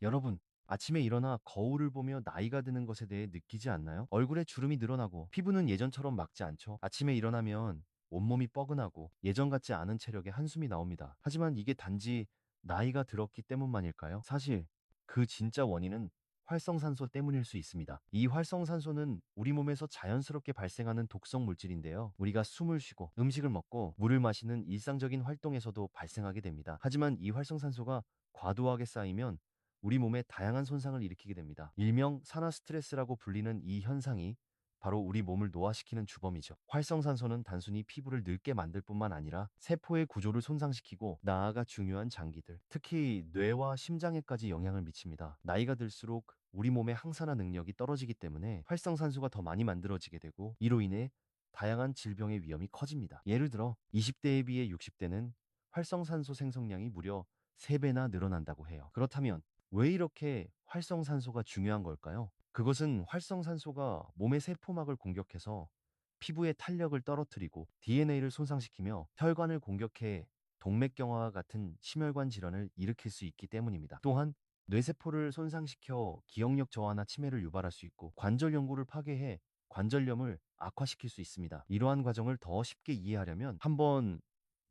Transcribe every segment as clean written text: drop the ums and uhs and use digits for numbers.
여러분, 아침에 일어나 거울을 보며 나이가 드는 것에 대해 느끼지 않나요? 얼굴에 주름이 늘어나고 피부는 예전처럼 막지 않죠. 아침에 일어나면 온몸이 뻐근하고 예전 같지 않은 체력에 한숨이 나옵니다. 하지만 이게 단지 나이가 들었기 때문만일까요? 사실 그 진짜 원인은 활성산소 때문일 수 있습니다. 이 활성산소는 우리 몸에서 자연스럽게 발생하는 독성 물질인데요. 우리가 숨을 쉬고 음식을 먹고 물을 마시는 일상적인 활동에서도 발생하게 됩니다. 하지만 이 활성산소가 과도하게 쌓이면 우리 몸에 다양한 손상을 일으키게 됩니다. 일명 산화 스트레스라고 불리는 이 현상이 바로 우리 몸을 노화시키는 주범이죠. 활성산소는 단순히 피부를 늙게 만들 뿐만 아니라 세포의 구조를 손상시키고 나아가 중요한 장기들, 특히 뇌와 심장에까지 영향을 미칩니다. 나이가 들수록 우리 몸의 항산화 능력이 떨어지기 때문에 활성산소가 더 많이 만들어지게 되고 이로 인해 다양한 질병의 위험이 커집니다. 예를 들어 20대에 비해 60대는 활성산소 생성량이 무려 3배나 늘어난다고 해요. 그렇다면 왜 이렇게 활성산소가 중요한 걸까요? 그것은 활성산소가 몸의 세포막을 공격해서 피부의 탄력을 떨어뜨리고 DNA를 손상시키며 혈관을 공격해 동맥경화와 같은 심혈관 질환을 일으킬 수 있기 때문입니다. 또한 뇌세포를 손상시켜 기억력 저하나 치매를 유발할 수 있고 관절 연골을 파괴해 관절염을 악화시킬 수 있습니다. 이러한 과정을 더 쉽게 이해하려면 한번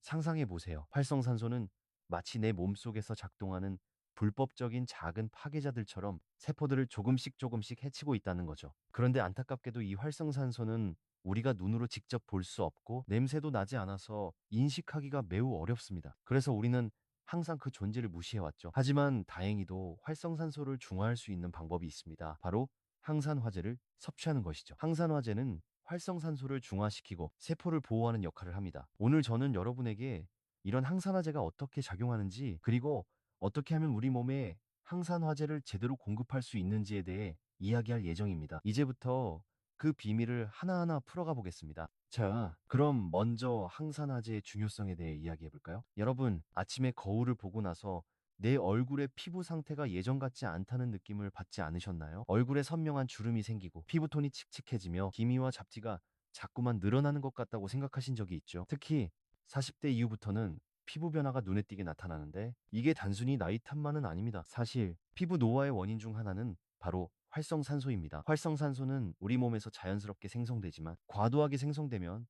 상상해 보세요. 활성산소는 마치 내 몸속에서 작동하는 불법적인 작은 파괴자들처럼 세포들을 조금씩 해치고 있다는 거죠. 그런데 안타깝게도 이 활성산소는 우리가 눈으로 직접 볼 수 없고 냄새도 나지 않아서 인식하기가 매우 어렵습니다. 그래서 우리는 항상 그 존재를 무시해왔죠. 하지만 다행히도 활성산소를 중화할 수 있는 방법이 있습니다. 바로 항산화제를 섭취하는 것이죠. 항산화제는 활성산소를 중화시키고 세포를 보호하는 역할을 합니다. 오늘 저는 여러분에게 이런 항산화제가 어떻게 작용하는지 그리고 어떻게 하면 우리 몸에 항산화제를 제대로 공급할 수 있는지에 대해 이야기할 예정입니다. 이제부터 그 비밀을 하나하나 풀어가 보겠습니다. 자, 그럼 먼저 항산화제의 중요성에 대해 이야기해 볼까요? 여러분, 아침에 거울을 보고 나서 내 얼굴의 피부 상태가 예전 같지 않다는 느낌을 받지 않으셨나요? 얼굴에 선명한 주름이 생기고 피부톤이 칙칙해지며 기미와 잡티가 자꾸만 늘어나는 것 같다고 생각하신 적이 있죠. 특히 40대 이후부터는 피부 변화가 눈에 띄게 나타나는데 이게 단순히 나이 탓만은 아닙니다. 사실 피부 노화의 원인 중 하나는 바로 활성산소입니다. 활성산소는 우리 몸에서 자연스럽게 생성되지만 과도하게 생성되면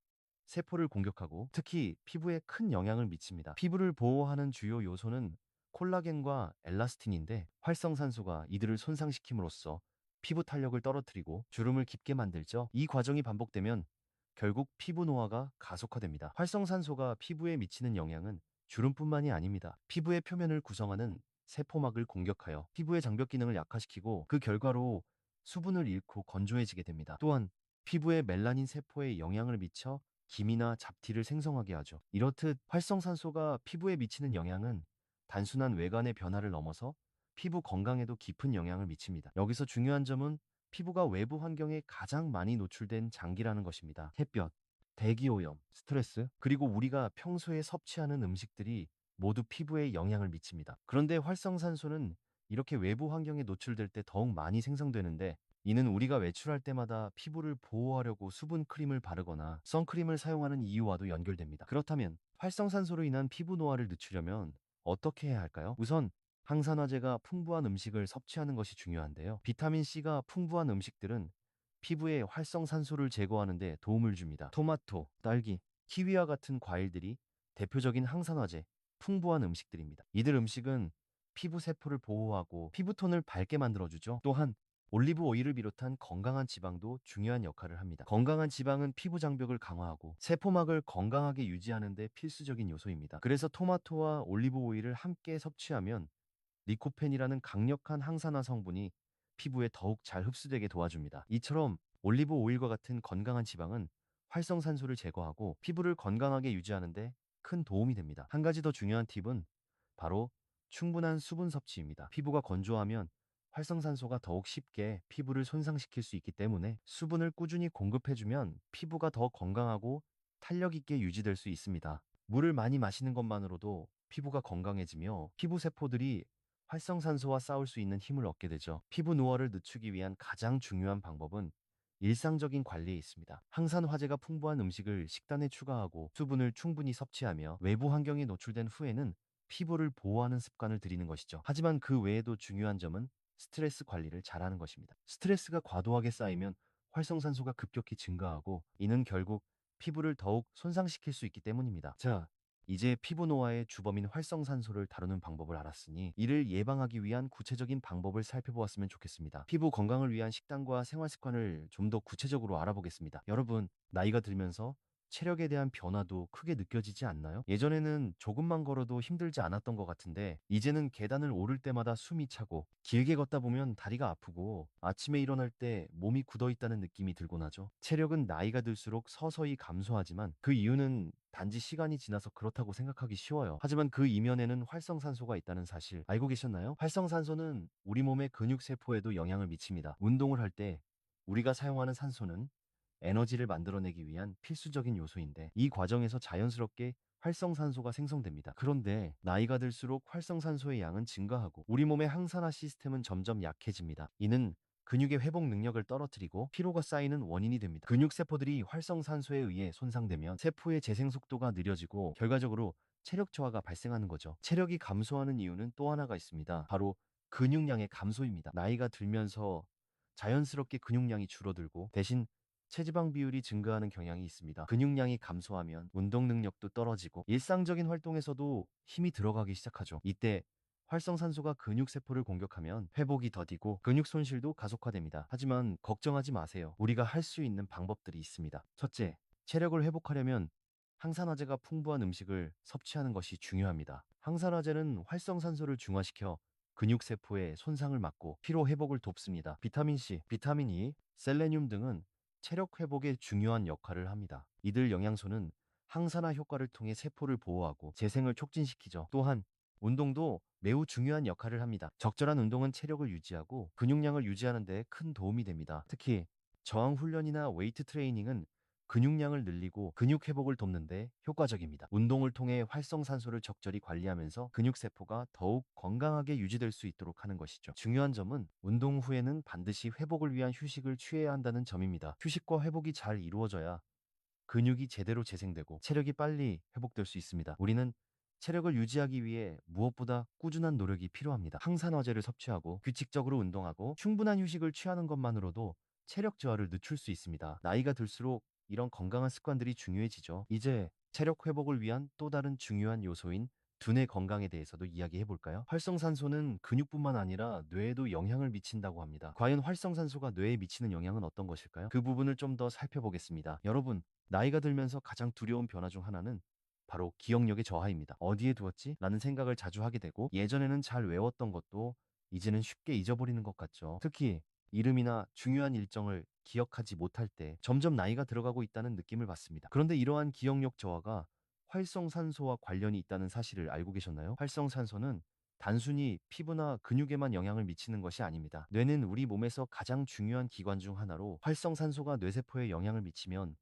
세포를 공격하고 특히 피부에 큰 영향을 미칩니다. 피부를 보호하는 주요 요소는 콜라겐과 엘라스틴인데 활성산소가 이들을 손상시킴으로써 피부 탄력을 떨어뜨리고 주름을 깊게 만들죠. 이 과정이 반복되면 결국 피부 노화가 가속화됩니다. 활성산소가 피부에 미치는 영향은 주름뿐만이 아닙니다. 피부의 표면을 구성하는 세포막을 공격하여 피부의 장벽 기능을 약화시키고 그 결과로 수분을 잃고 건조해지게 됩니다. 또한 피부에 멜라닌 세포에 영향을 미쳐 기미나 잡티를 생성하게 하죠. 이렇듯 활성산소가 피부에 미치는 영향은 단순한 외관의 변화를 넘어서 피부 건강에도 깊은 영향을 미칩니다. 여기서 중요한 점은 피부가 외부 환경에 가장 많이 노출된 장기라는 것입니다. 햇볕, 대기오염, 스트레스, 그리고 우리가 평소에 섭취하는 음식들이 모두 피부에 영향을 미칩니다. 그런데 활성산소는 이렇게 외부 환경에 노출될 때 더욱 많이 생성되는데 이는 우리가 외출할 때마다 피부를 보호하려고 수분 크림을 바르거나 선크림을 사용하는 이유와도 연결됩니다. 그렇다면 활성산소로 인한 피부 노화를 늦추려면 어떻게 해야 할까요? 우선 항산화제가 풍부한 음식을 섭취하는 것이 중요한데요. 비타민C가 풍부한 음식들은 피부에 활성산소를 제거하는 데 도움을 줍니다. 토마토, 딸기, 키위와 같은 과일들이 대표적인 항산화제, 풍부한 음식들입니다. 이들 음식은 피부 세포를 보호하고 피부톤을 밝게 만들어주죠. 또한 올리브 오일을 비롯한 건강한 지방도 중요한 역할을 합니다. 건강한 지방은 피부 장벽을 강화하고 세포막을 건강하게 유지하는 데 필수적인 요소입니다. 그래서 토마토와 올리브 오일을 함께 섭취하면 리코펜이라는 강력한 항산화 성분이 피부에 더욱 잘 흡수되게 도와줍니다. 이처럼 올리브 오일과 같은 건강한 지방은 활성산소를 제거하고 피부를 건강하게 유지하는데 큰 도움이 됩니다. 한 가지 더 중요한 팁은 바로 충분한 수분 섭취입니다. 피부가 건조하면 활성산소가 더욱 쉽게 피부를 손상시킬 수 있기 때문에 수분을 꾸준히 공급해주면 피부가 더 건강하고 탄력 있게 유지될 수 있습니다. 물을 많이 마시는 것만으로도 피부가 건강해지며 피부 세포들이 활성산소와 싸울 수 있는 힘을 얻게 되죠. 피부 노화를 늦추기 위한 가장 중요한 방법은 일상적인 관리에 있습니다. 항산화제가 풍부한 음식을 식단에 추가하고 수분을 충분히 섭취하며 외부 환경에 노출된 후에는 피부를 보호하는 습관을 들이는 것이죠. 하지만 그 외에도 중요한 점은 스트레스 관리를 잘하는 것입니다. 스트레스가 과도하게 쌓이면 활성산소가 급격히 증가하고 이는 결국 피부를 더욱 손상시킬 수 있기 때문입니다. 자, 이제 피부 노화의 주범인 활성산소를 다루는 방법을 알았으니 이를 예방하기 위한 구체적인 방법을 살펴보았으면 좋겠습니다. 피부 건강을 위한 식단과 생활 습관을 좀 더 구체적으로 알아보겠습니다. 여러분, 나이가 들면서 체력에 대한 변화도 크게 느껴지지 않나요? 예전에는 조금만 걸어도 힘들지 않았던 것 같은데 이제는 계단을 오를 때마다 숨이 차고 길게 걷다 보면 다리가 아프고 아침에 일어날 때 몸이 굳어 있다는 느낌이 들곤 하죠. 체력은 나이가 들수록 서서히 감소하지만 그 이유는 단지 시간이 지나서 그렇다고 생각하기 쉬워요. 하지만 그 이면에는 활성산소가 있다는 사실 알고 계셨나요? 활성산소는 우리 몸의 근육세포에도 영향을 미칩니다. 운동을 할 때 우리가 사용하는 산소는 에너지를 만들어내기 위한 필수적인 요소인데 이 과정에서 자연스럽게 활성산소가 생성됩니다. 그런데 나이가 들수록 활성산소의 양은 증가하고 우리 몸의 항산화 시스템은 점점 약해집니다. 이는 근육의 회복 능력을 떨어뜨리고 피로가 쌓이는 원인이 됩니다. 근육세포들이 활성산소에 의해 손상되면 세포의 재생 속도가 느려지고 결과적으로 체력 저하가 발생하는 거죠. 체력이 감소하는 이유는 또 하나가 있습니다. 바로 근육량의 감소입니다. 나이가 들면서 자연스럽게 근육량이 줄어들고 대신 체지방 비율이 증가하는 경향이 있습니다. 근육량이 감소하면 운동 능력도 떨어지고 일상적인 활동에서도 힘이 들어가기 시작하죠. 이때 활성산소가 근육세포를 공격하면 회복이 더디고 근육 손실도 가속화됩니다. 하지만 걱정하지 마세요. 우리가 할 수 있는 방법들이 있습니다. 첫째, 체력을 회복하려면 항산화제가 풍부한 음식을 섭취하는 것이 중요합니다. 항산화제는 활성산소를 중화시켜 근육세포의 손상을 막고 피로 회복을 돕습니다. 비타민 C, 비타민 E, 셀레늄 등은 체력 회복에 중요한 역할을 합니다. 이들 영양소는 항산화 효과를 통해 세포를 보호하고 재생을 촉진시키죠. 또한 운동도 매우 중요한 역할을 합니다. 적절한 운동은 체력을 유지하고 근육량을 유지하는 데 큰 도움이 됩니다. 특히 저항 훈련이나 웨이트 트레이닝은 근육량을 늘리고 근육 회복을 돕는데 효과적입니다. 운동을 통해 활성산소를 적절히 관리하면서 근육세포가 더욱 건강하게 유지될 수 있도록 하는 것이죠. 중요한 점은 운동 후에는 반드시 회복을 위한 휴식을 취해야 한다는 점입니다. 휴식과 회복이 잘 이루어져야 근육이 제대로 재생되고 체력이 빨리 회복될 수 있습니다. 우리는 체력을 유지하기 위해 무엇보다 꾸준한 노력이 필요합니다. 항산화제를 섭취하고 규칙적으로 운동하고 충분한 휴식을 취하는 것만으로도 체력 저하를 늦출 수 있습니다. 나이가 들수록 이런 건강한 습관들이 중요해지죠. 이제 체력 회복을 위한 또 다른 중요한 요소인 두뇌 건강에 대해서도 이야기해 볼까요? 활성산소는 근육뿐만 아니라 뇌에도 영향을 미친다고 합니다. 과연 활성산소가 뇌에 미치는 영향은 어떤 것일까요? 그 부분을 좀 더 살펴보겠습니다. 여러분, 나이가 들면서 가장 두려운 변화 중 하나는 바로 기억력의 저하입니다. 어디에 두었지? 라는 생각을 자주 하게 되고 예전에는 잘 외웠던 것도 이제는 쉽게 잊어버리는 것 같죠. 특히 이름이나 중요한 일정을 기억하지 못할 때 점점 나이가 들어가고 있다는 느낌을 받습니다. 그런데 이러한 기억력 저하가 활성산소와 관련이 있다는 사실을 알고 계셨나요? 활성산소는 단순히 피부나 근육에만 영향을 미치는 것이 아닙니다. 뇌는 우리 몸에서 가장 중요한 기관 중 하나로 활성산소가 뇌세포에 영향을 미치면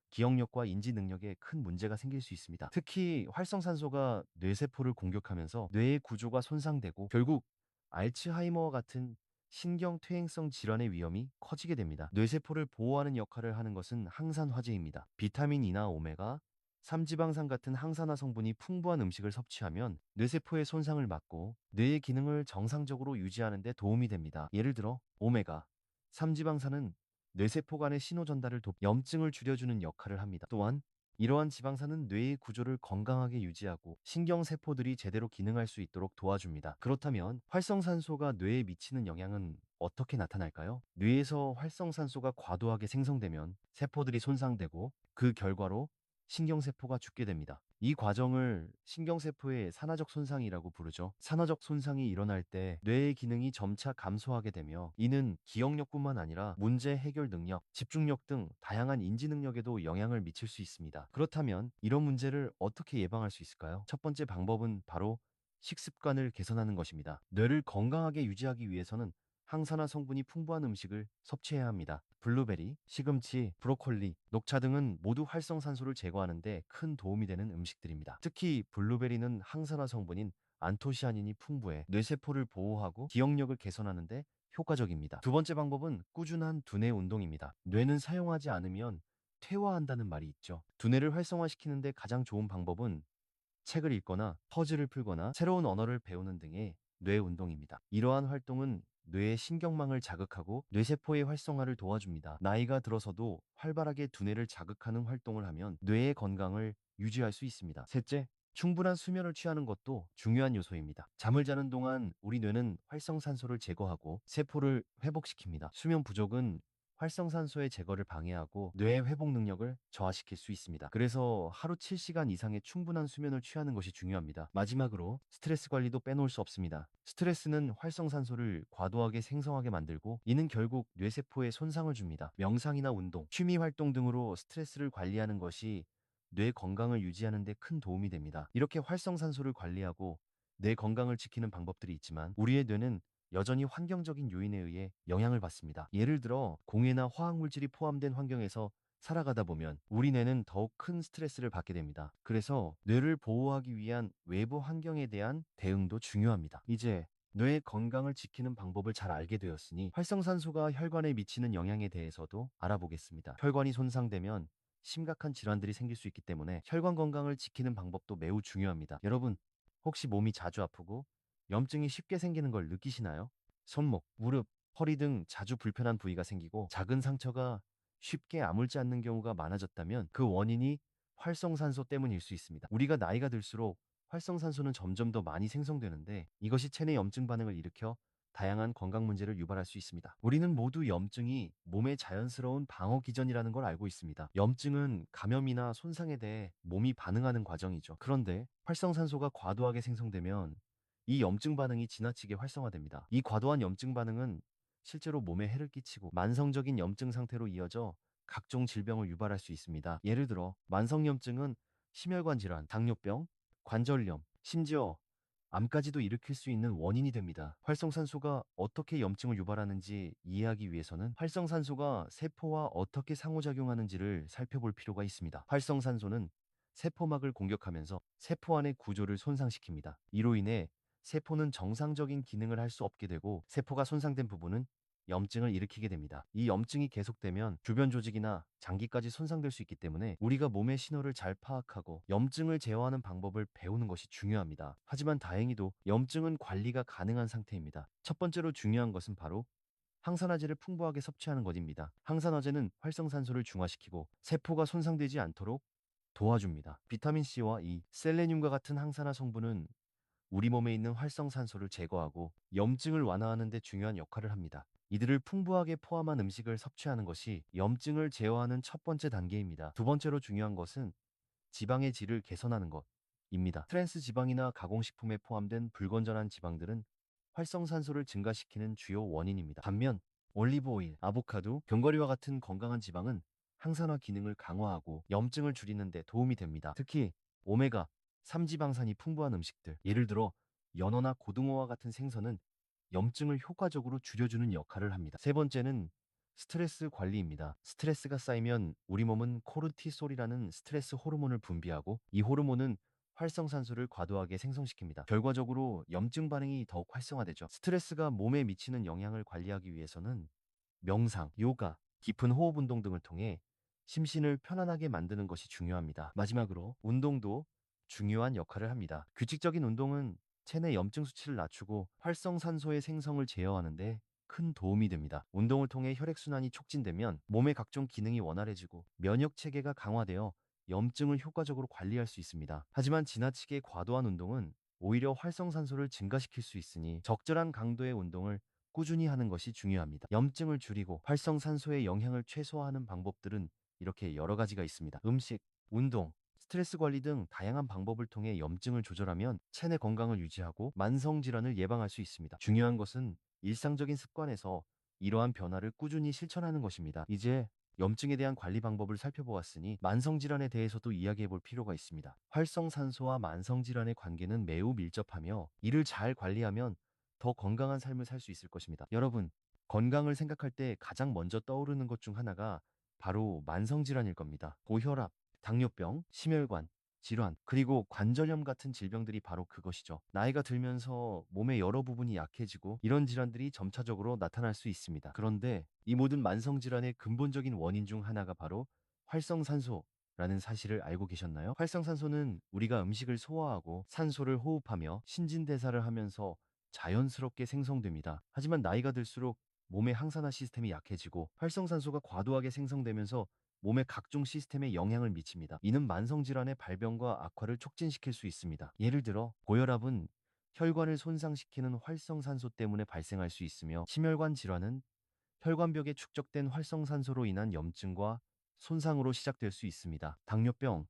기억력과 인지 능력에 큰 문제가 생길 수 있습니다. 특히 활성산소가 뇌세포를 공격하면서 뇌의 구조가 손상되고 결국 알츠하이머와 같은 신경퇴행성 질환의 위험이 커지게 됩니다. 뇌세포를 보호하는 역할을 하는 것은 항산화제입니다. 비타민 E나 오메가, 삼지방산 같은 항산화 성분이 풍부한 음식을 섭취하면 뇌세포의 손상을 막고 뇌의 기능을 정상적으로 유지하는 데 도움이 됩니다. 예를 들어 오메가, 삼지방산은 뇌세포 간의 신호 전달을 염증을 줄여주는 역할을 합니다. 또한 이러한 지방산은 뇌의 구조를 건강하게 유지하고 신경세포들이 제대로 기능할 수 있도록 도와줍니다. 그렇다면 활성산소가 뇌에 미치는 영향은 어떻게 나타날까요? 뇌에서 활성산소가 과도하게 생성되면 세포들이 손상되고 그 결과로 신경세포가 죽게 됩니다. 이 과정을 신경세포의 산화적 손상이라고 부르죠. 산화적 손상이 일어날 때 뇌의 기능이 점차 감소하게 되며 이는 기억력뿐만 아니라 문제 해결 능력, 집중력 등 다양한 인지 능력에도 영향을 미칠 수 있습니다. 그렇다면 이런 문제를 어떻게 예방할 수 있을까요? 첫 번째 방법은 바로 식습관을 개선하는 것입니다. 뇌를 건강하게 유지하기 위해서는 항산화 성분이 풍부한 음식을 섭취해야 합니다. 블루베리, 시금치, 브로콜리, 녹차 등은 모두 활성산소를 제거하는 데 큰 도움이 되는 음식들입니다. 특히 블루베리는 항산화 성분인 안토시아닌이 풍부해 뇌세포를 보호하고 기억력을 개선하는 데 효과적입니다. 두 번째 방법은 꾸준한 두뇌 운동입니다. 뇌는 사용하지 않으면 퇴화한다는 말이 있죠. 두뇌를 활성화시키는 데 가장 좋은 방법은 책을 읽거나 퍼즐을 풀거나 새로운 언어를 배우는 등의 뇌 운동입니다. 이러한 활동은 뇌의 신경망을 자극하고 뇌세포의 활성화를 도와줍니다. 나이가 들어서도 활발하게 두뇌를 자극하는 활동을 하면 뇌의 건강을 유지할 수 있습니다. 셋째, 충분한 수면을 취하는 것도 중요한 요소입니다. 잠을 자는 동안 우리 뇌는 활성산소를 제거하고 세포를 회복시킵니다. 수면 부족은 활성산소의 제거를 방해하고 뇌의 회복 능력을 저하시킬 수 있습니다. 그래서 하루 7시간 이상의 충분한 수면을 취하는 것이 중요합니다. 마지막으로 스트레스 관리도 빼놓을 수 없습니다. 스트레스는 활성산소를 과도하게 생성하게 만들고 이는 결국 뇌세포에 손상을 줍니다. 명상이나 운동, 취미 활동 등으로 스트레스를 관리하는 것이 뇌 건강을 유지하는 데 큰 도움이 됩니다. 이렇게 활성산소를 관리하고 뇌 건강을 지키는 방법들이 있지만 우리의 뇌는 여전히 환경적인 요인에 의해 영향을 받습니다. 예를 들어 공해나 화학물질이 포함된 환경에서 살아가다 보면 우리 뇌는 더욱 큰 스트레스를 받게 됩니다. 그래서 뇌를 보호하기 위한 외부 환경에 대한 대응도 중요합니다. 이제 뇌의 건강을 지키는 방법을 잘 알게 되었으니 활성산소가 혈관에 미치는 영향에 대해서도 알아보겠습니다. 혈관이 손상되면 심각한 질환들이 생길 수 있기 때문에 혈관 건강을 지키는 방법도 매우 중요합니다. 여러분, 혹시 몸이 자주 아프고 염증이 쉽게 생기는 걸 느끼시나요? 손목, 무릎, 허리 등 자주 불편한 부위가 생기고 작은 상처가 쉽게 아물지 않는 경우가 많아졌다면 그 원인이 활성산소 때문일 수 있습니다. 우리가 나이가 들수록 활성산소는 점점 더 많이 생성되는데 이것이 체내 염증 반응을 일으켜 다양한 건강 문제를 유발할 수 있습니다. 우리는 모두 염증이 몸의 자연스러운 방어 기전이라는 걸 알고 있습니다. 염증은 감염이나 손상에 대해 몸이 반응하는 과정이죠. 그런데 활성산소가 과도하게 생성되면 이 염증 반응이 지나치게 활성화됩니다. 이 과도한 염증 반응은 실제로 몸에 해를 끼치고 만성적인 염증 상태로 이어져 각종 질병을 유발할 수 있습니다. 예를 들어 만성염증은 심혈관 질환, 당뇨병, 관절염, 심지어 암까지도 일으킬 수 있는 원인이 됩니다. 활성산소가 어떻게 염증을 유발하는지 이해하기 위해서는 활성산소가 세포와 어떻게 상호작용하는지를 살펴볼 필요가 있습니다. 활성산소는 세포막을 공격하면서 세포 안의 구조를 손상시킵니다. 이로 인해 세포는 정상적인 기능을 할 수 없게 되고 세포가 손상된 부분은 염증을 일으키게 됩니다. 이 염증이 계속되면 주변 조직이나 장기까지 손상될 수 있기 때문에 우리가 몸의 신호를 잘 파악하고 염증을 제어하는 방법을 배우는 것이 중요합니다. 하지만 다행히도 염증은 관리가 가능한 상태입니다. 첫 번째로 중요한 것은 바로 항산화제를 풍부하게 섭취하는 것입니다. 항산화제는 활성산소를 중화시키고 세포가 손상되지 않도록 도와줍니다. 비타민C와 E, 셀레늄과 같은 항산화 성분은 우리 몸에 있는 활성산소를 제거하고 염증을 완화하는 데 중요한 역할을 합니다. 이들을 풍부하게 포함한 음식을 섭취하는 것이 염증을 제어하는 첫 번째 단계입니다. 두 번째로 중요한 것은 지방의 질을 개선하는 것입니다. 트랜스 지방이나 가공식품에 포함된 불건전한 지방들은 활성산소를 증가시키는 주요 원인입니다. 반면 올리브 오일, 아보카도, 견과류와 같은 건강한 지방은 항산화 기능을 강화하고 염증을 줄이는 데 도움이 됩니다. 특히 오메가 3지방산이 풍부한 음식들, 예를 들어 연어나 고등어와 같은 생선은 염증을 효과적으로 줄여주는 역할을 합니다. 세 번째는 스트레스 관리입니다. 스트레스가 쌓이면 우리 몸은 코르티솔이라는 스트레스 호르몬을 분비하고 이 호르몬은 활성산소를 과도하게 생성시킵니다. 결과적으로 염증 반응이 더욱 활성화되죠. 스트레스가 몸에 미치는 영향을 관리하기 위해서는 명상, 요가, 깊은 호흡 운동 등을 통해 심신을 편안하게 만드는 것이 중요합니다. 마지막으로 운동도 중요한 역할을 합니다. 규칙적인 운동은 체내 염증 수치를 낮추고 활성산소의 생성을 제어하는데 큰 도움이 됩니다. 운동을 통해 혈액순환이 촉진되면 몸의 각종 기능이 원활해지고 면역 체계가 강화되어 염증을 효과적으로 관리할 수 있습니다. 하지만 지나치게 과도한 운동은 오히려 활성산소를 증가시킬 수 있으니 적절한 강도의 운동을 꾸준히 하는 것이 중요합니다. 염증을 줄이고 활성산소의 영향을 최소화하는 방법들은 이렇게 여러 가지가 있습니다. 음식, 운동, 스트레스 관리 등 다양한 방법을 통해 염증을 조절하면 체내 건강을 유지하고 만성 질환을 예방할 수 있습니다. 중요한 것은 일상적인 습관에서 이러한 변화를 꾸준히 실천하는 것입니다. 이제 염증에 대한 관리 방법을 살펴보았으니 만성 질환에 대해서도 이야기해 볼 필요가 있습니다. 활성산소와 만성 질환의 관계는 매우 밀접하며 이를 잘 관리하면 더 건강한 삶을 살 수 있을 것입니다. 여러분, 건강을 생각할 때 가장 먼저 떠오르는 것 중 하나가 바로 만성 질환일 겁니다. 고혈압, 당뇨병, 심혈관, 질환, 그리고 관절염 같은 질병들이 바로 그것이죠. 나이가 들면서 몸의 여러 부분이 약해지고 이런 질환들이 점차적으로 나타날 수 있습니다. 그런데 이 모든 만성 질환의 근본적인 원인 중 하나가 바로 활성산소라는 라는 사실을 알고 계셨나요? 활성산소는 우리가 음식을 소화하고 산소를 호흡하며 신진대사를 하면서 자연스럽게 생성됩니다. 하지만 나이가 들수록 몸의 항산화 시스템이 약해지고 활성산소가 과도하게 생성되면서 몸의 각종 시스템에 영향을 미칩니다. 이는 만성질환의 발병과 악화를 촉진시킬 수 있습니다. 예를 들어 고혈압은 혈관을 손상시키는 활성산소 때문에 발생할 수 있으며, 심혈관 질환은 혈관벽에 축적된 활성산소로 인한 염증과 손상으로 시작될 수 있습니다. 당뇨병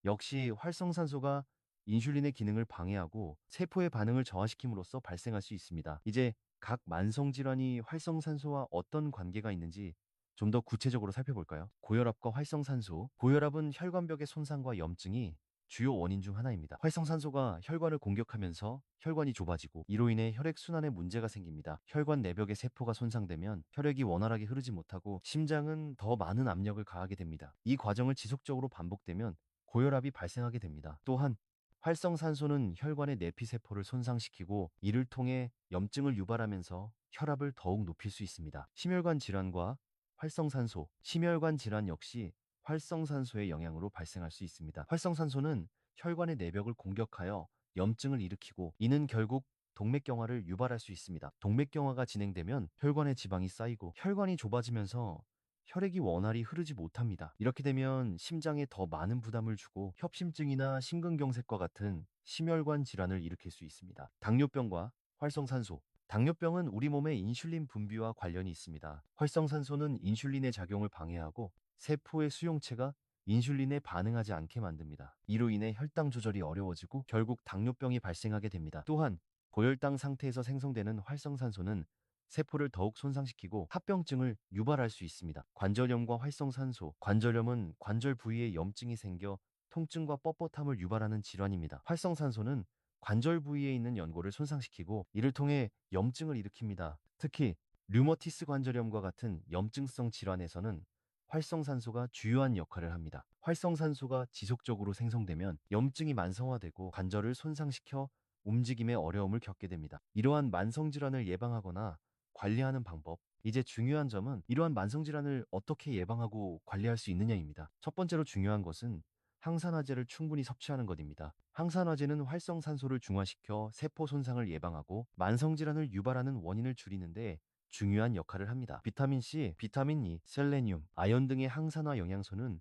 역시 활성산소가 인슐린의 기능을 방해하고 세포의 반응을 저하시킴으로써 발생할 수 있습니다. 이제 각 만성질환이 활성산소와 어떤 관계가 있는지 좀 더 구체적으로 살펴볼까요? 고혈압과 활성산소. 고혈압은 혈관벽의 손상과 염증이 주요 원인 중 하나입니다. 활성산소가 혈관을 공격하면서 혈관이 좁아지고, 이로 인해 혈액순환에 문제가 생깁니다. 혈관 내벽의 세포가 손상되면 혈액이 원활하게 흐르지 못하고 심장은 더 많은 압력을 가하게 됩니다. 이 과정을 지속적으로 반복되면 고혈압이 발생하게 됩니다. 또한 활성산소는 혈관의 내피세포를 손상시키고, 이를 통해 염증을 유발하면서 혈압을 더욱 높일 수 있습니다. 심혈관 질환과 활성산소. 심혈관 질환 역시 활성산소의 영향으로 발생할 수 있습니다. 활성산소는 혈관의 내벽을 공격하여 염증을 일으키고, 이는 결국 동맥경화를 유발할 수 있습니다. 동맥경화가 진행되면 혈관에 지방이 쌓이고 혈관이 좁아지면서 혈액이 원활히 흐르지 못합니다. 이렇게 되면 심장에 더 많은 부담을 주고 협심증이나 심근경색과 같은 심혈관 질환을 일으킬 수 있습니다. 당뇨병과 활성산소. 당뇨병은 우리 몸의 인슐린 분비와 관련이 있습니다. 활성산소는 인슐린의 작용을 방해하고 세포의 수용체가 인슐린에 반응하지 않게 만듭니다. 이로 인해 혈당 조절이 어려워지고 결국 당뇨병이 발생하게 됩니다. 또한 고혈당 상태에서 생성되는 활성산소는 세포를 더욱 손상시키고 합병증을 유발할 수 있습니다. 관절염과 활성산소. 관절염은 관절 부위에 염증이 생겨 통증과 뻣뻣함을 유발하는 질환입니다. 활성산소는 관절 부위에 있는 연골을 손상시키고, 이를 통해 염증을 일으킵니다. 특히 류머티스 관절염과 같은 염증성 질환에서는 활성산소가 주요한 역할을 합니다. 활성산소가 지속적으로 생성되면 염증이 만성화되고 관절을 손상시켜 움직임에 어려움을 겪게 됩니다. 이러한 만성질환을 예방하거나 관리하는 방법. 이제 중요한 점은 이러한 만성질환을 어떻게 예방하고 관리할 수 있느냐입니다. 첫 번째로 중요한 것은 항산화제를 충분히 섭취하는 것입니다. 항산화제는 활성산소를 중화시켜 세포 손상을 예방하고 만성질환을 유발하는 원인을 줄이는데 중요한 역할을 합니다. 비타민 C, 비타민 E, 셀레늄, 아연 등의 항산화 영양소는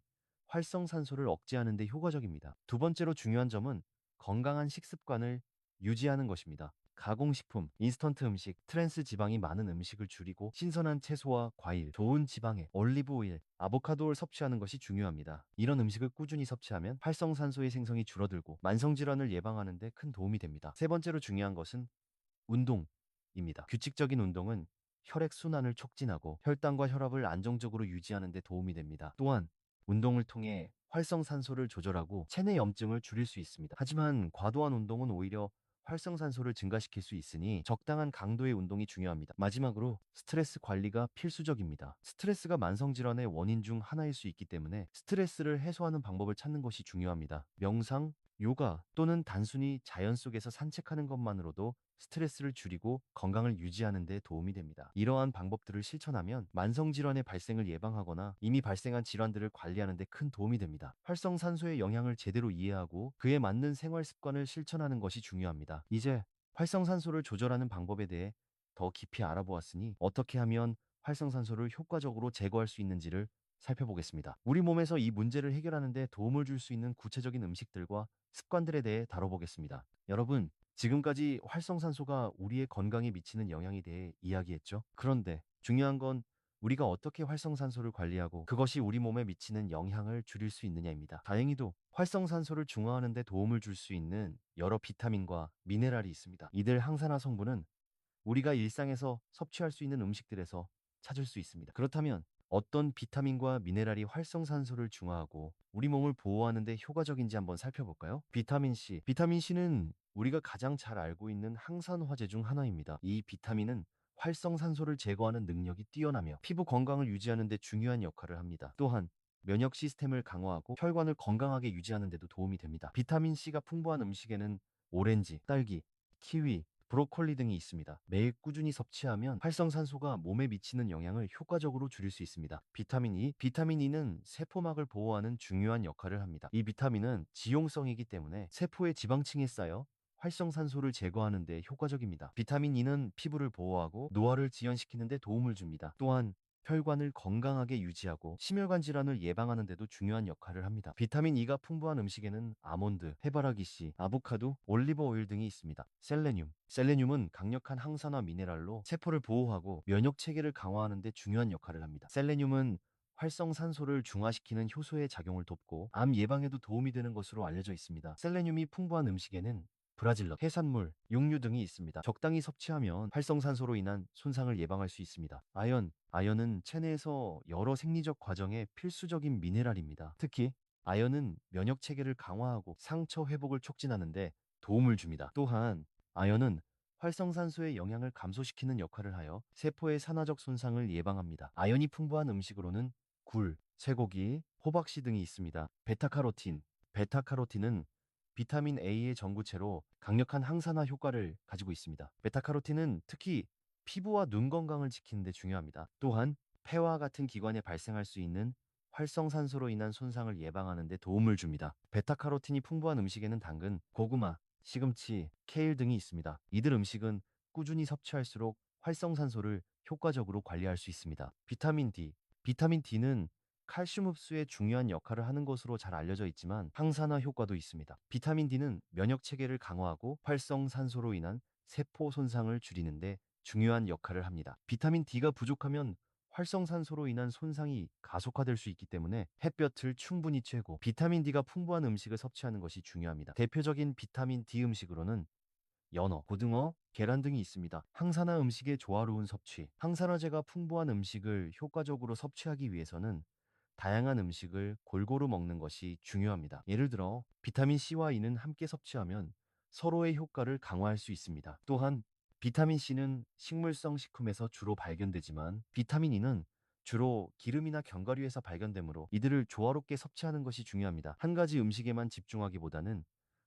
활성산소를 억제하는 데 효과적입니다. 두 번째로 중요한 점은 건강한 식습관을 유지하는 것입니다. 가공식품, 인스턴트 음식, 트랜스 지방이 많은 음식을 줄이고 신선한 채소와 과일, 좋은 지방에 올리브 오일, 아보카도를 섭취하는 것이 중요합니다. 이런 음식을 꾸준히 섭취하면 활성산소의 생성이 줄어들고 만성질환을 예방하는 데 큰 도움이 됩니다. 세 번째로 중요한 것은 운동입니다. 규칙적인 운동은 혈액 순환을 촉진하고 혈당과 혈압을 안정적으로 유지하는 데 도움이 됩니다. 또한 운동을 통해 활성산소를 조절하고 체내 염증을 줄일 수 있습니다. 하지만 과도한 운동은 오히려 활성산소를 증가시킬 수 있으니 적당한 강도의 운동이 중요합니다. 마지막으로 스트레스 관리가 필수적입니다. 스트레스가 만성질환의 원인 중 하나일 수 있기 때문에 스트레스를 해소하는 방법을 찾는 것이 중요합니다. 명상, 요가 또는 단순히 자연 속에서 산책하는 것만으로도 스트레스를 줄이고 건강을 유지하는 데 도움이 됩니다. 이러한 방법들을 실천하면 만성질환의 발생을 예방하거나 이미 발생한 질환들을 관리하는 데 큰 도움이 됩니다. 활성산소의 영향을 제대로 이해하고 그에 맞는 생활 습관을 실천하는 것이 중요합니다. 이제 활성산소를 조절하는 방법에 대해 더 깊이 알아보았으니 어떻게 하면 활성산소를 효과적으로 제거할 수 있는지를 살펴보겠습니다. 우리 몸에서 이 문제를 해결하는 데 도움을 줄 수 있는 구체적인 음식들과 습관들에 대해 다뤄보겠습니다. 여러분, 지금까지 활성산소가 우리의 건강에 미치는 영향에 대해 이야기했죠. 그런데 중요한 건 우리가 어떻게 활성산소를 관리하고 그것이 우리 몸에 미치는 영향을 줄일 수 있느냐입니다. 다행히도 활성산소를 중화하는 데 도움을 줄 수 있는 여러 비타민과 미네랄이 있습니다. 이들 항산화 성분은 우리가 일상에서 섭취할 수 있는 음식들에서 찾을 수 있습니다. 그렇다면 어떤 비타민과 미네랄이 활성산소를 중화하고 우리 몸을 보호하는 데 효과적인지 한번 살펴볼까요? 비타민 C. 비타민 C는 우리가 가장 잘 알고 있는 항산화제 중 하나입니다. 이 비타민은 활성산소를 제거하는 능력이 뛰어나며 피부 건강을 유지하는 데 중요한 역할을 합니다. 또한 면역 시스템을 강화하고 혈관을 건강하게 유지하는 데도 도움이 됩니다. 비타민 C가 풍부한 음식에는 오렌지, 딸기, 키위, 브로콜리 등이 있습니다. 매일 꾸준히 섭취하면 활성산소가 몸에 미치는 영향을 효과적으로 줄일 수 있습니다. 비타민 E. 비타민 E는 세포막을 보호하는 중요한 역할을 합니다. 이 비타민은 지용성이기 때문에 세포의 지방층에 쌓여 활성산소를 제거하는 데 효과적입니다. 비타민 E는 피부를 보호하고 노화를 지연시키는 데 도움을 줍니다. 또한 혈관을 건강하게 유지하고 심혈관 질환을 예방하는 데도 중요한 역할을 합니다. 비타민 E가 풍부한 음식에는 아몬드, 해바라기씨, 아보카도, 올리브 오일 등이 있습니다. 셀레늄. 셀레늄은 강력한 항산화 미네랄로 세포를 보호하고 면역 체계를 강화하는 데 중요한 역할을 합니다. 셀레늄은 활성산소를 중화시키는 효소의 작용을 돕고 암 예방에도 도움이 되는 것으로 알려져 있습니다. 셀레늄이 풍부한 음식에는 브라질넛, 해산물, 육류 등이 있습니다. 적당히 섭취하면 활성산소로 인한 손상을 예방할 수 있습니다. 아연. 아연은 체내에서 여러 생리적 과정에 필수적인 미네랄입니다. 특히 아연은 면역 체계를 강화하고 상처 회복을 촉진하는데 도움을 줍니다. 또한 아연은 활성산소의 영향을 감소시키는 역할을 하여 세포의 산화적 손상을 예방합니다. 아연이 풍부한 음식으로는 굴, 쇠고기, 호박씨 등이 있습니다. 베타카로틴. 베타카로틴은 비타민 A의 전구체로 강력한 항산화 효과를 가지고 있습니다. 베타카로틴은 특히 피부와 눈 건강을 지키는 데 중요합니다. 또한 폐와 같은 기관에 발생할 수 있는 활성산소로 인한 손상을 예방하는 데 도움을 줍니다. 베타카로틴이 풍부한 음식에는 당근, 고구마, 시금치, 케일 등이 있습니다. 이들 음식은 꾸준히 섭취할수록 활성산소를 효과적으로 관리할 수 있습니다. 비타민 D. 비타민 D는 칼슘 흡수에 중요한 역할을 하는 것으로 잘 알려져 있지만 항산화 효과도 있습니다. 비타민 D는 면역 체계를 강화하고 활성산소로 인한 세포 손상을 줄이는데 중요한 역할을 합니다. 비타민 D가 부족하면 활성산소로 인한 손상이 가속화될 수 있기 때문에 햇볕을 충분히 쬐고 비타민 D가 풍부한 음식을 섭취하는 것이 중요합니다. 대표적인 비타민 D 음식으로는 연어, 고등어, 계란 등이 있습니다. 항산화 음식의 조화로운 섭취. 항산화제가 풍부한 음식을 효과적으로 섭취하기 위해서는 다양한 음식을 골고루 먹는 것이 중요합니다. 예를 들어 비타민 C와 E는 함께 섭취하면 서로의 효과를 강화할 수 있습니다. 또한 비타민 C는 식물성 식품에서 주로 발견되지만 비타민 E는 주로 기름이나 견과류에서 발견되므로 이들을 조화롭게 섭취하는 것이 중요합니다. 한 가지 음식에만 집중하기보다는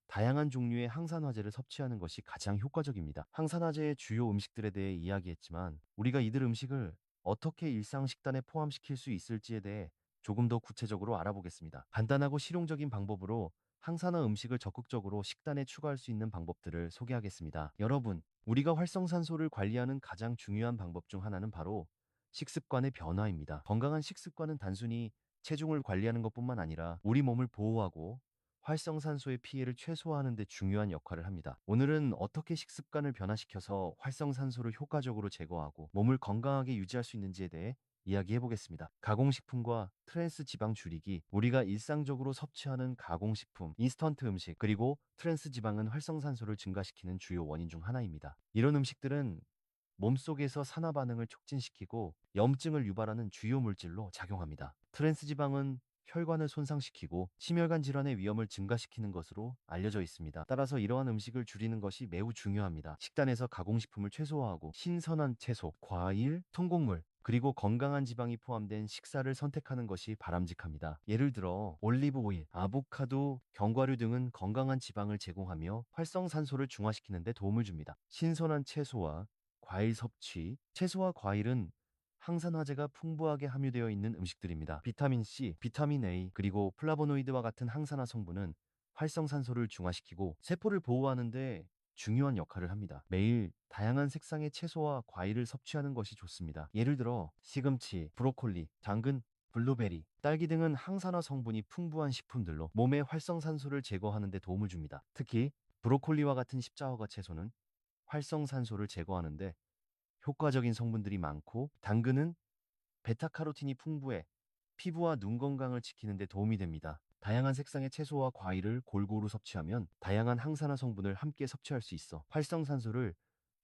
다양한 종류의 항산화제를 섭취하는 것이 가장 효과적입니다. 항산화제의 주요 음식들에 대해 이야기했지만 우리가 이들 음식을 어떻게 일상 식단에 포함시킬 수 있을지에 대해 조금 더 구체적으로 알아보겠습니다. 간단하고 실용적인 방법으로 항산화 음식을 적극적으로 식단에 추가할 수 있는 방법들을 소개하겠습니다. 여러분, 우리가 활성산소를 관리하는 가장 중요한 방법 중 하나는 바로 식습관의 변화입니다. 건강한 식습관은 단순히 체중을 관리하는 것뿐만 아니라 우리 몸을 보호하고 활성산소의 피해를 최소화하는 데 중요한 역할을 합니다. 오늘은 어떻게 식습관을 변화시켜서 활성산소를 효과적으로 제거하고 몸을 건강하게 유지할 수 있는지에 대해 이야기해 보겠습니다. 가공식품과 트랜스 지방 줄이기. 우리가 일상적으로 섭취하는 가공식품, 인스턴트 음식, 그리고 트랜스 지방은 활성산소를 증가시키는 주요 원인 중 하나입니다. 이런 음식들은 몸속에서 산화 반응을 촉진시키고 염증을 유발하는 주요 물질로 작용합니다. 트랜스 지방은 혈관을 손상시키고 심혈관 질환의 위험을 증가시키는 것으로 알려져 있습니다. 따라서 이러한 음식을 줄이는 것이 매우 중요합니다. 식단에서 가공식품을 최소화하고 신선한 채소, 과일, 통곡물, 그리고 건강한 지방이 포함된 식사를 선택하는 것이 바람직합니다. 예를 들어 올리브 오일, 아보카도, 견과류 등은 건강한 지방을 제공하며 활성산소를 중화시키는 데 도움을 줍니다. 신선한 채소와 과일 섭취. 채소와 과일은 항산화제가 풍부하게 함유되어 있는 음식들입니다. 비타민 C, 비타민 A, 그리고 플라보노이드와 같은 항산화 성분은 활성산소를 중화시키고 세포를 보호하는 데 중요한 역할을 합니다. 매일 다양한 색상의 채소와 과일을 섭취하는 것이 좋습니다. 예를 들어 시금치, 브로콜리, 당근, 블루베리, 딸기 등은 항산화 성분이 풍부한 식품들로 몸의 활성산소를 제거하는 데 도움을 줍니다. 특히 브로콜리와 같은 십자화과 채소는 활성산소를 제거하는데 효과적인 성분들이 많고 당근은 베타카로틴이 풍부해 피부와 눈 건강을 지키는 데 도움이 됩니다. 다양한 색상의 채소와 과일을 골고루 섭취하면 다양한 항산화 성분을 함께 섭취할 수 있어 활성산소를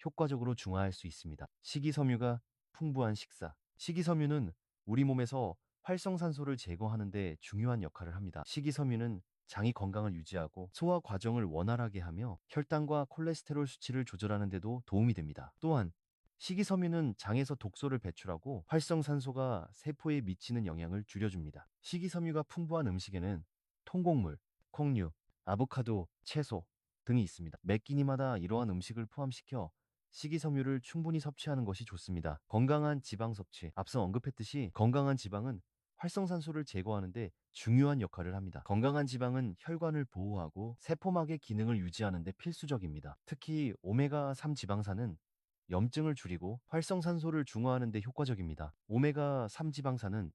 효과적으로 중화할 수 있습니다. 식이섬유가 풍부한 식사. 식이섬유는 우리 몸에서 활성산소를 제거하는 데 중요한 역할을 합니다. 식이섬유는 장이 건강을 유지하고 소화 과정을 원활하게 하며 혈당과 콜레스테롤 수치를 조절하는 데도 도움이 됩니다. 또한 식이섬유는 장에서 독소를 배출하고 활성산소가 세포에 미치는 영향을 줄여줍니다. 식이섬유가 풍부한 음식에는 통곡물, 콩류, 아보카도, 채소, 등이 있습니다. 매 끼니마다 이러한 음식을 포함시켜 식이섬유를 충분히 섭취하는 것이 좋습니다. 건강한 지방 섭취. 앞서 언급했듯이 건강한 지방은 활성산소를 제거하는 데 중요한 역할을 합니다. 건강한 지방은 혈관을 보호하고 세포막의 기능을 유지하는 데 필수적입니다. 특히 오메가3 지방산은 염증을 줄이고 활성산소를 중화하는 데 효과적입니다. 오메가3 지방산은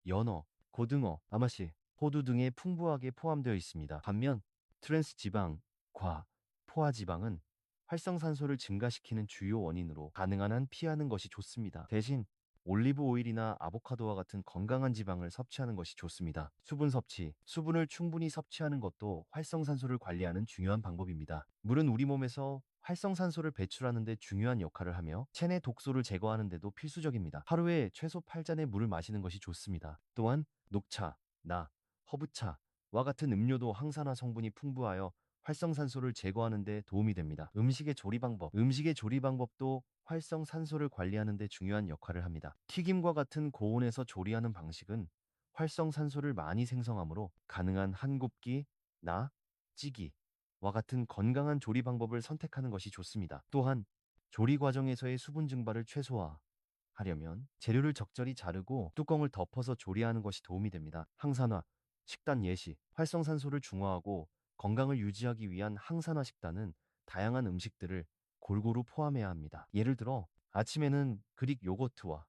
연어, 고등어, 아마씨, 호두 등에 풍부하게 포함되어 있습니다. 반면 트랜스 지방, 과, 포화 지방은 활성산소를 증가시키는 주요 원인으로 가능한 한 피하는 것이 좋습니다. 대신 올리브 오일이나 아보카도와 같은 건강한 지방을 섭취하는 것이 좋습니다. 수분 섭취. 수분을 충분히 섭취하는 것도 활성산소를 관리하는 중요한 방법입니다. 물은 우리 몸에서 활성산소를 배출하는 데 중요한 역할을 하며 체내 독소를 제거하는 데도 필수적입니다. 하루에 최소 8잔의 물을 마시는 것이 좋습니다. 또한 녹차, 나, 허브차와 같은 음료도 항산화 성분이 풍부하여 활성산소를 제거하는 데 도움이 됩니다. 음식의 조리 방법. 음식의 조리 방법도 활성산소를 관리하는 데 중요한 역할을 합니다. 튀김과 같은 고온에서 조리하는 방식은 활성산소를 많이 생성하므로 가능한 한 굽기, 나, 찌기와 같은 건강한 조리 방법을 선택하는 것이 좋습니다. 또한 조리 과정에서의 수분 증발을 최소화하려면 재료를 적절히 자르고 뚜껑을 덮어서 조리하는 것이 도움이 됩니다. 항산화, 식단 예시. 활성산소를 중화하고 건강을 유지하기 위한 항산화 식단은 다양한 음식들을 골고루 포함해야 합니다. 예를 들어 아침에는 그릭 요거트와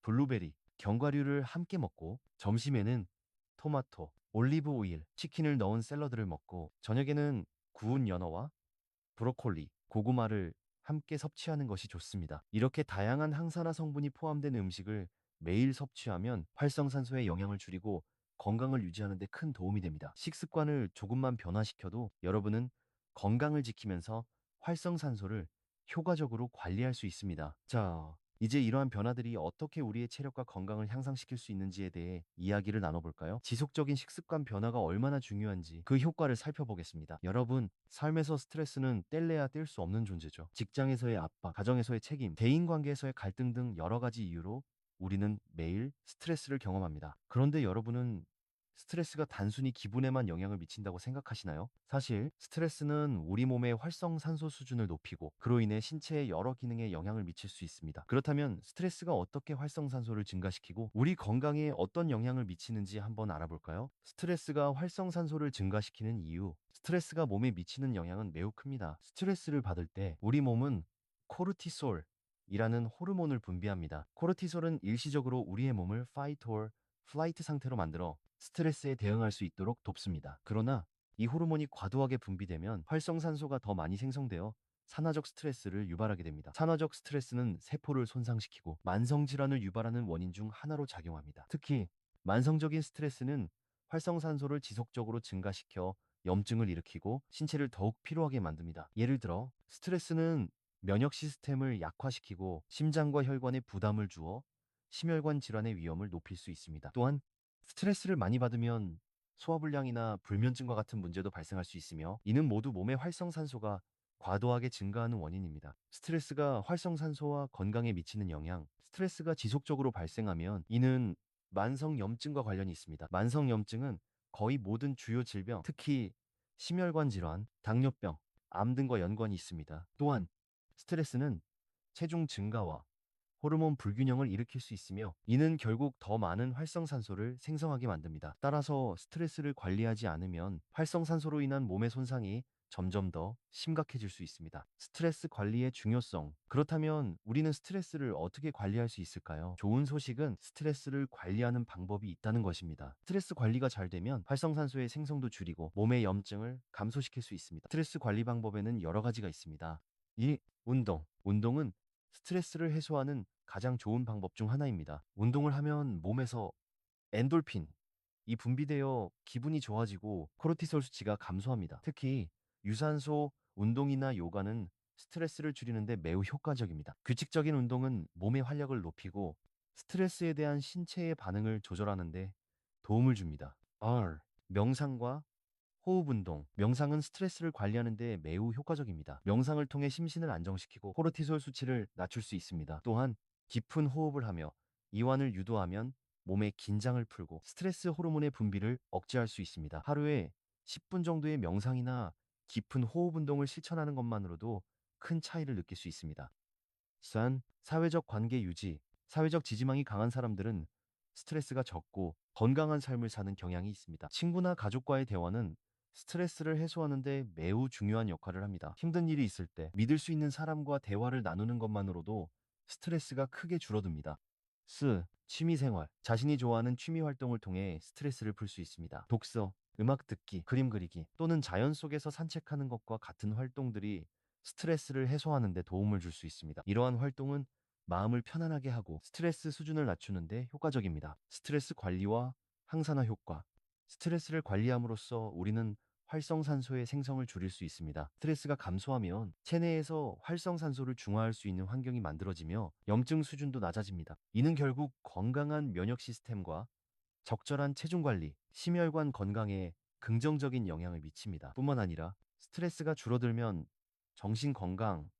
블루베리, 견과류를 함께 먹고 점심에는 토마토, 올리브 오일, 치킨을 넣은 샐러드를 먹고 저녁에는 구운 연어와 브로콜리, 고구마를 함께 섭취하는 것이 좋습니다. 이렇게 다양한 항산화 성분이 포함된 음식을 매일 섭취하면 활성산소의 영향을 줄이고 건강을 유지하는 데 큰 도움이 됩니다. 식습관을 조금만 변화시켜도 여러분은 건강을 지키면서 활성산소를 효과적으로 관리할 수 있습니다. 자, 이제 이러한 변화들이 어떻게 우리의 체력과 건강을 향상시킬 수 있는지에 대해 이야기를 나눠볼까요? 지속적인 식습관 변화가 얼마나 중요한지 그 효과를 살펴보겠습니다. 여러분, 삶에서 스트레스는 뗄래야 뗄 수 없는 존재죠. 직장에서의 압박, 가정에서의 책임, 대인관계에서의 갈등 등 여러 가지 이유로 우리는 매일 스트레스를 경험합니다. 그런데 여러분은 스트레스가 단순히 기분에만 영향을 미친다고 생각하시나요? 사실 스트레스는 우리 몸의 활성산소 수준을 높이고 그로 인해 신체의 여러 기능에 영향을 미칠 수 있습니다. 그렇다면 스트레스가 어떻게 활성산소를 증가시키고 우리 건강에 어떤 영향을 미치는지 한번 알아볼까요? 스트레스가 활성산소를 증가시키는 이유. 스트레스가 몸에 미치는 영향은 매우 큽니다. 스트레스를 받을 때 우리 몸은 코르티솔 이라는 호르몬을 분비합니다. 코르티솔은 일시적으로 우리의 몸을 fight or flight 상태로 만들어 스트레스에 대응할 수 있도록 돕습니다. 그러나 이 호르몬이 과도하게 분비되면 활성산소가 더 많이 생성되어 산화적 스트레스를 유발하게 됩니다. 산화적 스트레스는 세포를 손상시키고 만성질환을 유발하는 원인 중 하나로 작용합니다. 특히 만성적인 스트레스는 활성산소를 지속적으로 증가시켜 염증을 일으키고 신체를 더욱 피로하게 만듭니다. 예를 들어 스트레스는 면역 시스템을 약화시키고 심장과 혈관에 부담을 주어 심혈관 질환의 위험을 높일 수 있습니다. 또한 스트레스를 많이 받으면 소화불량이나 불면증과 같은 문제도 발생할 수 있으며 이는 모두 몸의 활성산소가 과도하게 증가하는 원인입니다. 스트레스가 활성산소와 건강에 미치는 영향. 스트레스가 지속적으로 발생하면 이는 만성염증과 관련이 있습니다. 만성염증은 거의 모든 주요 질병, 특히 심혈관 질환, 당뇨병, 암 등과 연관이 있습니다. 또한 스트레스는 체중 증가와 호르몬 불균형을 일으킬 수 있으며 이는 결국 더 많은 활성산소를 생성하게 만듭니다. 따라서 스트레스를 관리하지 않으면 활성산소로 인한 몸의 손상이 점점 더 심각해질 수 있습니다. 스트레스 관리의 중요성. 그렇다면 우리는 스트레스를 어떻게 관리할 수 있을까요? 좋은 소식은 스트레스를 관리하는 방법이 있다는 것입니다. 스트레스 관리가 잘 되면 활성산소의 생성도 줄이고 몸의 염증을 감소시킬 수 있습니다. 스트레스 관리 방법에는 여러 가지가 있습니다. 1. 운동. 운동은 스트레스를 해소하는 가장 좋은 방법 중 하나입니다. 운동을 하면 몸에서 엔돌핀, 이 분비되어 기분이 좋아지고 코르티솔 수치가 감소합니다. 특히 유산소 운동이나 요가는 스트레스를 줄이는데 매우 효과적입니다. 규칙적인 운동은 몸의 활력을 높이고 스트레스에 대한 신체의 반응을 조절하는데 도움을 줍니다. R. 명상과 호흡 운동. 명상은 스트레스를 관리하는 데 매우 효과적입니다. 명상을 통해 심신을 안정시키고 코르티솔 수치를 낮출 수 있습니다. 또한 깊은 호흡을 하며 이완을 유도하면 몸의 긴장을 풀고 스트레스 호르몬의 분비를 억제할 수 있습니다. 하루에 10분 정도의 명상이나 깊은 호흡 운동을 실천하는 것만으로도 큰 차이를 느낄 수 있습니다. 사회적 관계 유지, 사회적 지지망이 강한 사람들은 스트레스가 적고 건강한 삶을 사는 경향이 있습니다. 친구나 가족과의 대화는 스트레스를 해소하는 데 매우 중요한 역할을 합니다. 힘든 일이 있을 때 믿을 수 있는 사람과 대화를 나누는 것만으로도 스트레스가 크게 줄어듭니다. 취미생활. 자신이 좋아하는 취미 활동을 통해 스트레스를 풀 수 있습니다. 독서, 음악 듣기, 그림 그리기 또는 자연 속에서 산책하는 것과 같은 활동들이 스트레스를 해소하는 데 도움을 줄 수 있습니다. 이러한 활동은 마음을 편안하게 하고 스트레스 수준을 낮추는 데 효과적입니다. 스트레스 관리와 항산화 효과. 스트레스를 관리함으로써 우리는 활성산소의 생성을 줄일 수 있습니다. 스트레스가 감소하면 체내에서 활성산소를 중화할 수 있는 환경이 만들어지며 염증 수준도 낮아집니다. 이는 결국 건강한 면역 시스템과 적절한 체중 관리, 심혈관 건강에 긍정적인 영향을 미칩니다. 뿐만 아니라 스트레스가 줄어들면 정신 건강도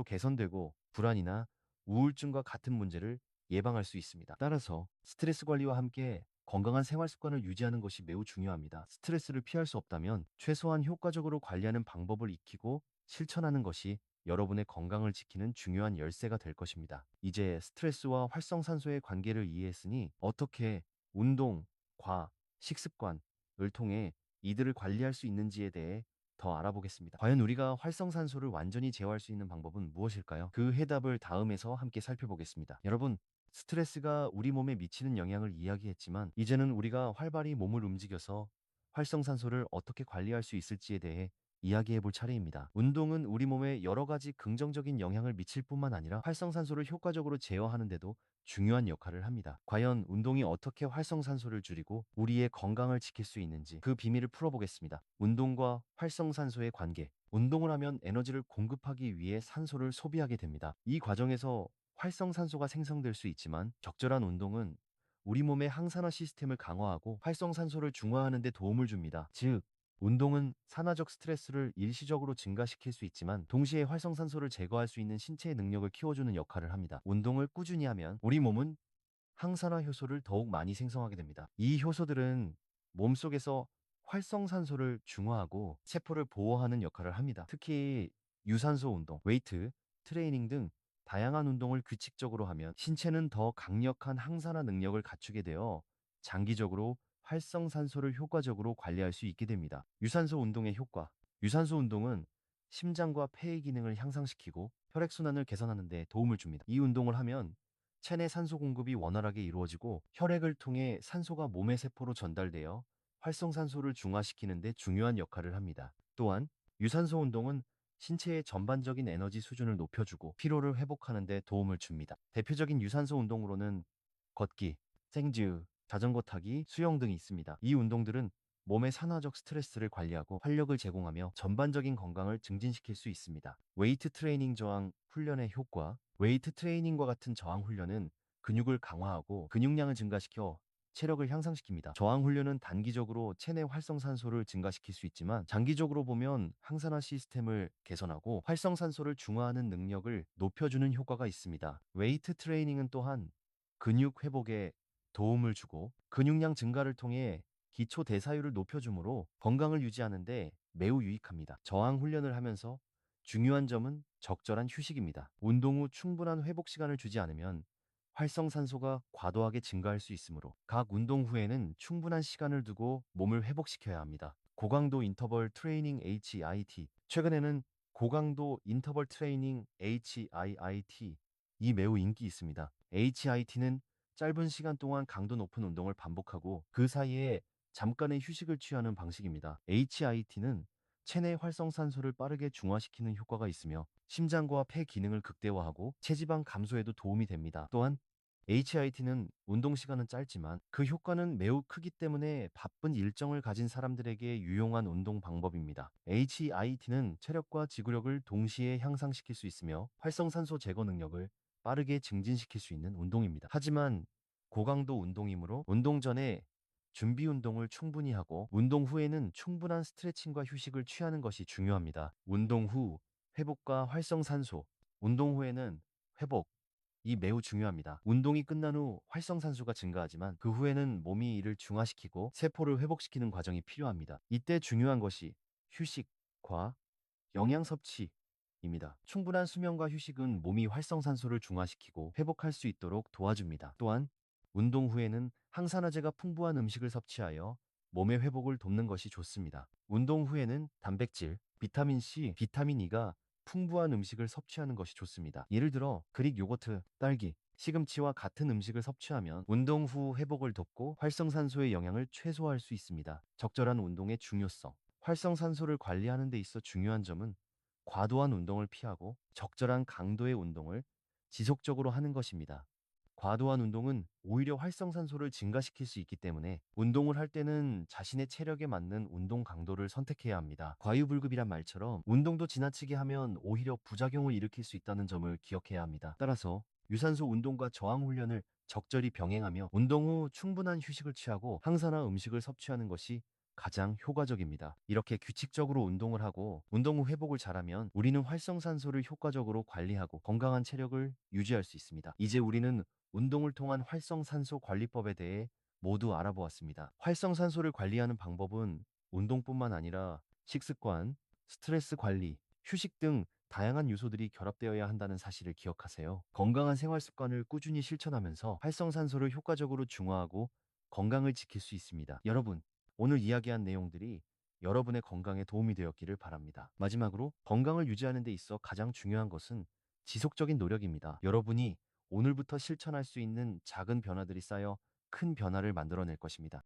개선되고 불안이나 우울증과 같은 문제를 예방할 수 있습니다. 따라서 스트레스 관리와 함께 건강한 생활 습관을 유지하는 것이 매우 중요합니다. 스트레스를 피할 수 없다면 최소한 효과적으로 관리하는 방법을 익히고 실천하는 것이 여러분의 건강을 지키는 중요한 열쇠가 될 것입니다. 이제 스트레스와 활성산소의 관계를 이해했으니 어떻게 운동, 식습관을 통해 이들을 관리할 수 있는지에 대해 더 알아보겠습니다. 과연 우리가 활성산소를 완전히 제어할 수 있는 방법은 무엇일까요? 그 해답을 다음에서 함께 살펴보겠습니다. 여러분, 스트레스가 우리 몸에 미치는 영향을 이야기했지만 이제는 우리가 활발히 몸을 움직여서 활성산소를 어떻게 관리할 수 있을지에 대해 이야기해 볼 차례입니다. 운동은 우리 몸에 여러 가지 긍정적인 영향을 미칠 뿐만 아니라 활성산소를 효과적으로 제어하는 데도 중요한 역할을 합니다. 과연 운동이 어떻게 활성산소를 줄이고 우리의 건강을 지킬 수 있는지 그 비밀을 풀어보겠습니다. 운동과 활성산소의 관계. 운동을 하면 에너지를 공급하기 위해 산소를 소비하게 됩니다. 이 과정에서 활성산소가 생성될 수 있지만 적절한 운동은 우리 몸의 항산화 시스템을 강화하고 활성산소를 중화하는 데 도움을 줍니다. 즉, 운동은 산화적 스트레스를 일시적으로 증가시킬 수 있지만 동시에 활성산소를 제거할 수 있는 신체의 능력을 키워주는 역할을 합니다. 운동을 꾸준히 하면 우리 몸은 항산화 효소를 더욱 많이 생성하게 됩니다. 이 효소들은 몸속에서 활성산소를 중화하고 세포를 보호하는 역할을 합니다. 특히 유산소 운동, 웨이트, 트레이닝 등 다양한 운동을 규칙적으로 하면 신체는 더 강력한 항산화 능력을 갖추게 되어 장기적으로 활성산소를 효과적으로 관리할 수 있게 됩니다. 유산소 운동의 효과. 유산소 운동은 심장과 폐의 기능을 향상시키고 혈액순환을 개선하는 데 도움을 줍니다. 이 운동을 하면 체내 산소 공급이 원활하게 이루어지고 혈액을 통해 산소가 몸의 세포로 전달되어 활성산소를 중화시키는 데 중요한 역할을 합니다. 또한 유산소 운동은 신체의 전반적인 에너지 수준을 높여주고 피로를 회복하는 데 도움을 줍니다. 대표적인 유산소 운동으로는 걷기, 생즈, 자전거 타기, 수영 등이 있습니다. 이 운동들은 몸의 산화적 스트레스를 관리하고 활력을 제공하며 전반적인 건강을 증진시킬 수 있습니다. 웨이트 트레이닝 저항 훈련의 효과. 웨이트 트레이닝과 같은 저항 훈련은 근육을 강화하고 근육량을 증가시켜 체력을 향상시킵니다. 저항 훈련은 단기적으로 체내 활성산소를 증가시킬 수 있지만 장기적으로 보면 항산화 시스템을 개선하고 활성산소를 중화하는 능력을 높여주는 효과가 있습니다. 웨이트 트레이닝은 또한 근육 회복에 도움을 주고 근육량 증가를 통해 기초 대사율을 높여주므로 건강을 유지하는 데 매우 유익합니다. 저항 훈련을 하면서 중요한 점은 적절한 휴식입니다. 운동 후 충분한 회복 시간을 주지 않으면 활성산소가 과도하게 증가할 수 있으므로 각 운동 후에는 충분한 시간을 두고 몸을 회복시켜야 합니다. 고강도 인터벌 트레이닝 HIIT. 최근에는 고강도 인터벌 트레이닝 HIIT 이 매우 인기 있습니다. HIIT는 짧은 시간 동안 강도 높은 운동을 반복하고 그 사이에 잠깐의 휴식을 취하는 방식입니다. HIIT는 체내 활성산소를 빠르게 중화시키는 효과가 있으며 심장과 폐 기능을 극대화하고 체지방 감소에도 도움이 됩니다. 또한 HIIT는 운동 시간은 짧지만 그 효과는 매우 크기 때문에 바쁜 일정을 가진 사람들에게 유용한 운동 방법입니다. HIIT는 체력과 지구력을 동시에 향상시킬 수 있으며 활성산소 제거 능력을 빠르게 증진시킬 수 있는 운동입니다. 하지만 고강도 운동이므로 운동 전에 준비 운동을 충분히 하고 운동 후에는 충분한 스트레칭과 휴식을 취하는 것이 중요합니다. 운동 후 회복과 활성산소. 운동 후에는 회복이 매우 중요합니다. 운동이 끝난 후 활성산소가 증가하지만 그 후에는 몸이 이를 중화시키고 세포를 회복시키는 과정이 필요합니다. 이때 중요한 것이 휴식, 과, 영양 섭취입니다. 충분한 수면과 휴식은 몸이 활성산소를 중화시키고 회복할 수 있도록 도와줍니다. 또한 운동 후에는 항산화제가 풍부한 음식을 섭취하여 몸의 회복을 돕는 것이 좋습니다. 운동 후에는 단백질, 비타민 C, 비타민 E가 풍부한 음식을 섭취하는 것이 좋습니다. 예를 들어 그릭 요거트, 딸기, 시금치와 같은 음식을 섭취하면 운동 후 회복을 돕고 활성산소의 영향을 최소화할 수 있습니다. 적절한 운동의 중요성. 활성산소를 관리하는 데 있어 중요한 점은 과도한 운동을 피하고 적절한 강도의 운동을 지속적으로 하는 것입니다. 과도한 운동은 오히려 활성산소를 증가시킬 수 있기 때문에 운동을 할 때는 자신의 체력에 맞는 운동 강도를 선택해야 합니다. 과유불급이란 말처럼 운동도 지나치게 하면 오히려 부작용을 일으킬 수 있다는 점을 기억해야 합니다. 따라서 유산소 운동과 저항 훈련을 적절히 병행하며 운동 후 충분한 휴식을 취하고 항산화 음식을 섭취하는 것이 가장 효과적입니다. 이렇게 규칙적으로 운동을 하고 운동 후 회복을 잘하면 우리는 활성산소를 효과적으로 관리하고 건강한 체력을 유지할 수 있습니다. 이제 우리는 운동을 통한 활성산소 관리법에 대해 모두 알아보았습니다. 활성산소를 관리하는 방법은 운동뿐만 아니라 식습관, 스트레스 관리, 휴식 등 다양한 요소들이 결합되어야 한다는 사실을 기억하세요. 건강한 생활 습관을 꾸준히 실천하면서 활성산소를 효과적으로 중화하고 건강을 지킬 수 있습니다. 여러분, 오늘 이야기한 내용들이 여러분의 건강에 도움이 되었기를 바랍니다. 마지막으로 건강을 유지하는 데 있어 가장 중요한 것은 지속적인 노력입니다. 여러분이 오늘부터 실천할 수 있는 작은 변화들이 쌓여 큰 변화를 만들어낼 것입니다.